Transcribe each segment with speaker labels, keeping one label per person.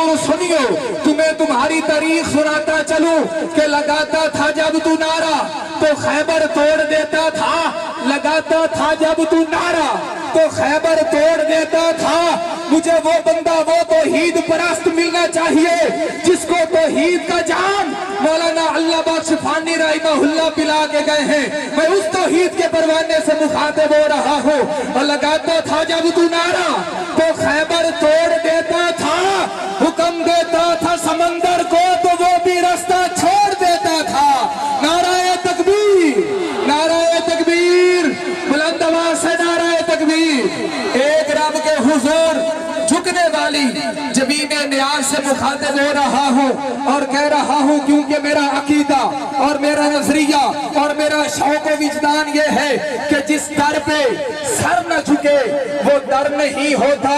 Speaker 1: हुजूर सुनियो, तुम्हें तुम्हारी तारीख सुनाता चलूं कि लगाता था जब तू नारा तो खैबर तोड़ देता था, लगाता था जब तू नारा तो खैबर तोड़ देता था। मुझे वो बंदा, वो तौहीद परस्त मिलना चाहिए जिसको तौहीद का जाम मौलाना अल्लाह बख्श फानी रहमहुल्लाह पिला के गए हैं। मैं उस तौहीद के परवाने से मुखातिब हो रहा हूँ। और लगाता था जब तू नारा तो खैबर तोड़ देता था, हुक्म देता था समंदर को तो वो भी रास्ता छोड़ देता था। नाराए तकबीर, नाराए तकबीर, बुलंद आवाज से नाराए तकबीर। एक रब के हुजूर झुकने वाली जमीने नियाज से मुखातिब हो रहा हूँ और कह रहा हूँ, क्योंकि मेरा अकीदा और मेरा नजरिया और मेरा शौक विजदान ये है कि जिस दर पे सर न झुके वो दर नहीं होता,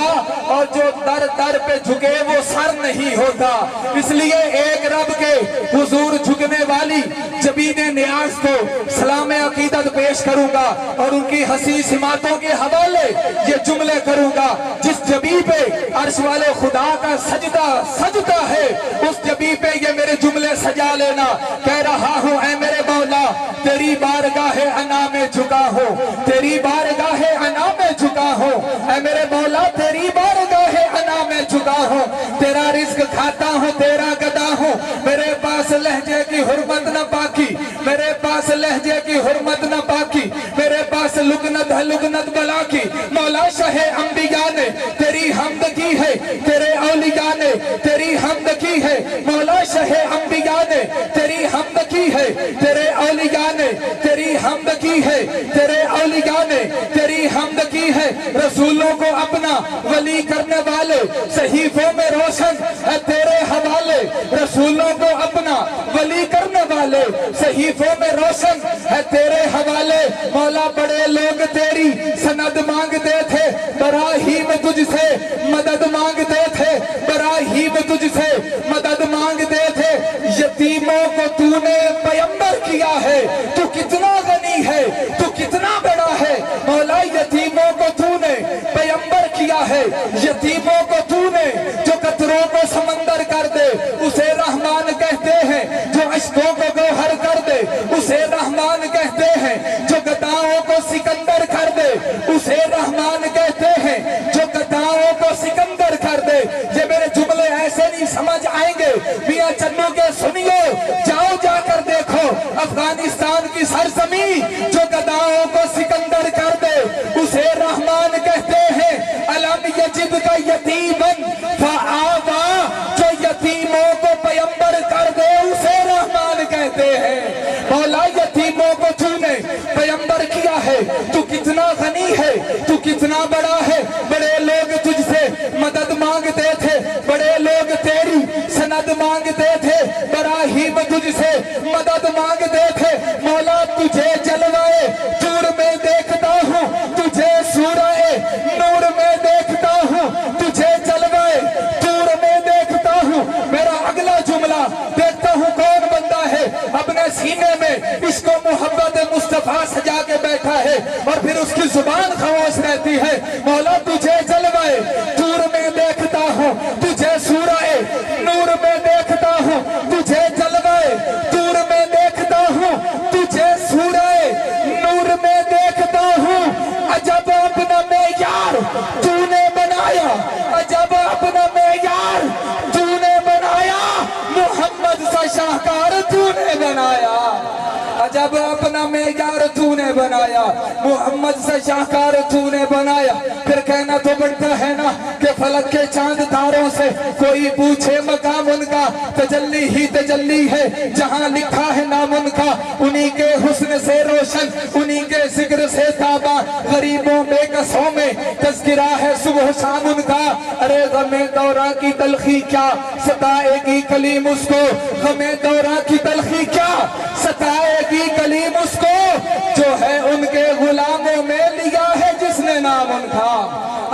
Speaker 1: और जो दर दर पे झुके वो सर नहीं होता। इसलिए एक रब के हुजूर झुकने वाली जमीने नियाज को सलाम अकीदत पेश करूंगा और उनकी हसी सिमातों के हवाले ये जुमले करूंगा। जिस जबी पे अर्श वाले खुदा का सजदा सजदा है उस जबी पे ये मेरे जुमले सजा लेना। कह रहा हूँ ऐ मेरे मौला तेरी बारगाह अना में झुका हो, तेरी बारगाह अना में झुका हो, ऐ मेरे मौला तेरी बारगाह अना में झुका हो। तेरा रिज्क खाता हूँ, तेरा गदा हूँ, मेरे पास लहजे की हुर्मत न बाकी, मेरे पास लहजे की हुर्मत न बाकी, मेरे पास लुगनत है लुगनत बला की। मौला शाहे अंबिया ने तेरी हमद की है, तेरे औलिया ने तेरी हमद की है। मौला शाहे अंबिया ने तेरी हमद की है, तेरे औलिया ने तेरी हमद की है, तेरे औलिया ने तेरी हमद की है। रसूलों को अपना वली करने वाले सहीफों में रोशन है तेरे हवाले, रसूलों को अपना वली करने वाले सहीफों में रोशन है तेरे हवाले। मौला बड़े लोग तेरी सनद मांगते थे, बराहीम तुझसे मदद मांगते थे, बराहीम तुझसे मदद मांगते थे। यतीमों को तूने पैगंबर किया है, तू कितना गनी है, तू कितना बड़ा है। मौला यतीमों को तूने पैगंबर किया है, यतीमों को तूने जो कतरों को समंदर कर दे उसे रहमान कहते हैं, जो अश्कों को गौहर कर दे उसे रहमान कहते हैं, जो गदाओं को सिकंदर कर दे उसे रहमान कहते हैं, जो गदाओं को सिकंदर कर दे। ये मेरे जुमले ऐसे नहीं समझ आएंगे मियां चन्नू के, सुनियो जाओ जाकर देखो अफगानिस्तान की सरजमी, जो गदाओं को सिकंदर कर दे उसे रहमान कहते हैं। अलम यजिद का यतीमन फआवा, जो यतीमों को पैगंबर कर दे उसे रहमान कहते हैं। मौला यतीमों को तूने पैगंबर किया है, तू कितना गनी है, तू कितना बड़ा है। बड़े लोग तुझसे मदद मांगते थे, बड़े लोग तेरी सनद मांगते थे, बराहीम तुझसे मदद मांगते थे। मौला तुझे जलवाए दूर में देखता हूँ, तुझे सूरए नूर में देखता हूँ, तुझे जलवाए दूर में देखता हूँ। मेरा अगला जुमला देखता हूँ कौन बंदा है अपने सीने में इसको मोहब्बत मुस्तफा सजा के बैठा है और फिर उसकी जुबान खामोश रहती है। मौला तुझे जलवाए दूर में देखता हूँ, तुझे सूरए नूर में देखता हूँ, तुझे जलवाए दूर में देखता हूँ, तुझे सूरए नूर में देखता हूँ। अजब अपना मेयार तूने बनाया, अजब अपना मेयार तूने बनाया, मोहम्मद सा शाहकार तूने बनाया। अजब अपना मेयार तूने बनाया, मोहम्मद से शाहकार तूने बनाया। फिर कहना तो बनता है ना कि फलक के चांद तारों से कोई पूछे मकाम उनका, तजल्ली ही तजल्ली है जहां लिखा है नाम उनका। उन्हीं के हुस्न से रोशन, उन्हीं के जिक्र से ताबा, गरीबों बेकसों में तज़किरा है सुबह शाम उनका। अरे गमे दौरा की तलखी क्या सताएगी कलीम उसको, गमे दौरा की तलखी क्या सताएगी कलीम उसको, जो है उनके गुलामों में लिया है जिसने नाम उनका।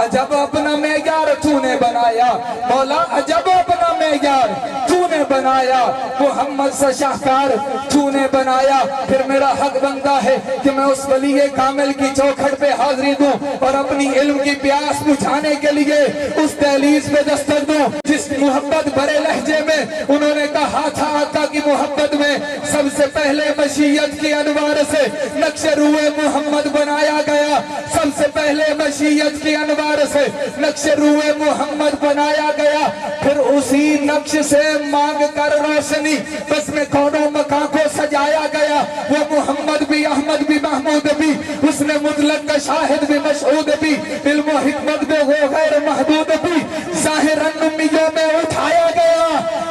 Speaker 1: अजब अपना मेयार तूने बनाया, मौला अजब अपना मेयार तूने بنایا محمد سے شاہکار تو نے بنایا. پھر میرا حق بنتا ہے کہ میں اس ولی کامل کی چوکھٹ پہ حاضری دوں اور اپنی علم کی پیاس بجھانے کے لیے اس دہلیز پہ دستک دوں جس محبت بھرے لہجے میں انہوں نے کہا تھا آقا کی محبت میں سب سے پہلے مشیت کی انوار سے نقش روئے محمد بنایا گیا. سب سے پہلے مشیت کی انوار سے نقش روئے محمد بنایا گیا. پھر اسی نقش سے مانگ کر روشنی بس میں کونوں مکان کو سجایا گیا. وہ محمد بھی احمد بھی محمود بھی حسن مطلق کا شاہد بھی مشہود بھی علم و حکمت میں وہ غیر محدود بھی ظاہراً امیوں میں اٹھایا گیا.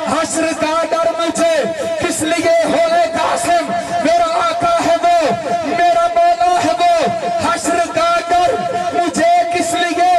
Speaker 1: حشر کا ڈر مجھے کس لیے ہوئے قاسم میرا آقا ہے وہ میرا مولا ہے وہ. حشر کا ڈر مجھے کس لیے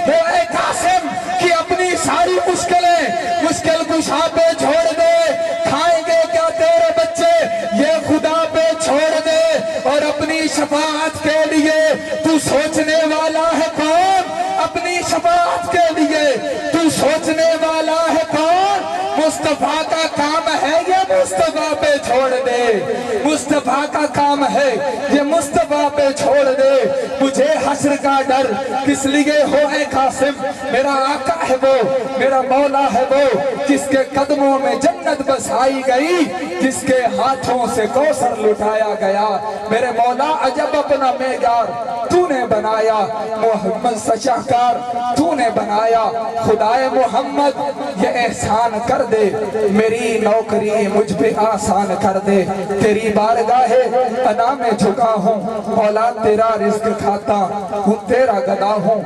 Speaker 1: ہوئے قاسم کہ اپنی ساری مشکل کشا پہ چھوڑ دے. کھائیں گے کیا تیرے بچے یہ خدا پہ چھوڑ دے. اور اپنی شفاعت کے لیے تو سوچنے والا ہے کون؟ اپنی شفاعت کے لیے تو سوچنے والا ہے کون؟ مصطفیٰ کا کام ہے یہ مصطفیٰ پہ چھوڑ دے. مصطفیٰ کا کام ہے یہ مصطفیٰ پہ چھوڑ دے. مجھے حشر کا ڈر کس لیے ہو اے قاسم میرا آقا ہے وہ میرا مولا ہے وہ جس کے قدموں میں جنت بسائی گئی جس کے ہاتھوں سے کوثر لٹایا گیا. میرے مولا عجب اپنا معیار تو نے بنایا. محمد سے شاہکار تو نے بنایا. خدائے محمد یہ احسان کر دے میری نوکری مجھ پہ آسان کر دے. تیری بارگاہ انا میں جھکا ہوں مولا تیرا رزق کھاتا ہوں تیرا گدا ہوں.